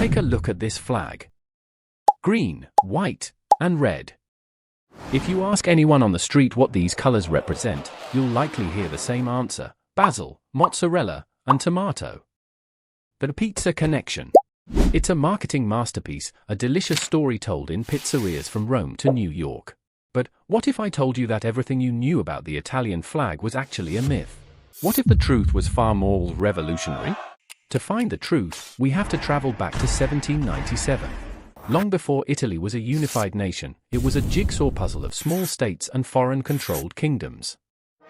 Take a look at this flag. Green, white, and red. If you ask anyone on the street what these colors represent, you'll likely hear the same answer: basil, mozzarella, and tomato. The pizza connection. It's a marketing masterpiece, a delicious story told in pizzerias from Rome to New York. But what if I told you that everything you knew about the Italian flag was actually a myth? What if the truth was far more revolutionary? To find the truth, we have to travel back to 1797. Long before Italy was a unified nation, it was a jigsaw puzzle of small states and foreign-controlled kingdoms.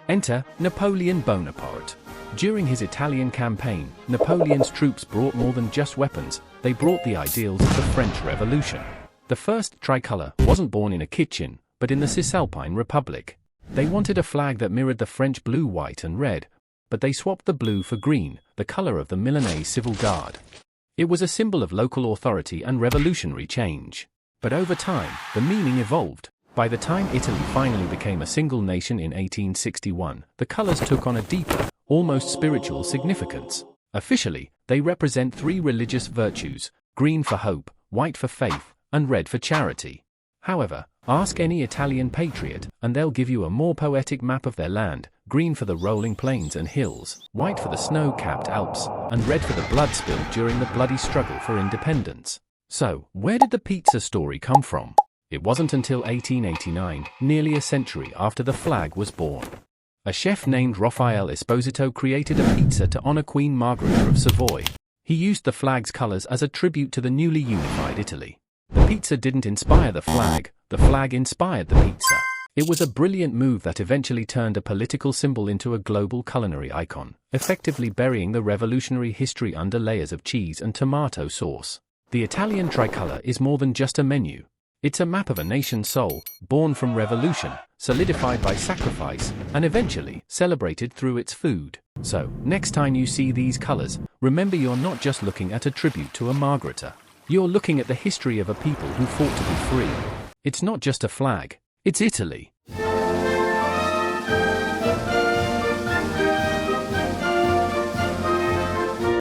Enter Napoleon Bonaparte. During his Italian campaign, Napoleon's troops brought more than just weapons, they brought the ideals of the French Revolution. The first tricolor wasn't born in a kitchen, but in the Cisalpine Republic. They wanted a flag that mirrored the French blue, white, and red, but they swapped the blue for green, the color of the Milanese Civil Guard. It was a symbol of local authority and revolutionary change. But over time, the meaning evolved. By the time Italy finally became a single nation in 1861, the colors took on a deeper, almost spiritual significance. Officially, they represent three religious virtues: green for hope, white for faith, and red for charity. However, ask any Italian patriot, and they'll give you a more poetic map of their land: green for the rolling plains and hills, white for the snow-capped Alps, and red for the blood spilled during the bloody struggle for independence. So, where did the pizza story come from? It wasn't until 1889, nearly a century after the flag was born. A chef named Raffaele Esposito created a pizza to honor Queen Margherita of Savoy. He used the flag's colors as a tribute to the newly unified Italy. The pizza didn't inspire the flag inspired the pizza. It was a brilliant move that eventually turned a political symbol into a global culinary icon, effectively burying the revolutionary history under layers of cheese and tomato sauce. The Italian tricolor is more than just a menu. It's a map of a nation's soul, born from revolution, solidified by sacrifice, and eventually celebrated through its food. So, next time you see these colors, remember you're not just looking at a tribute to a Margherita. You're looking at the history of a people who fought to be free. It's not just a flag, it's Italy.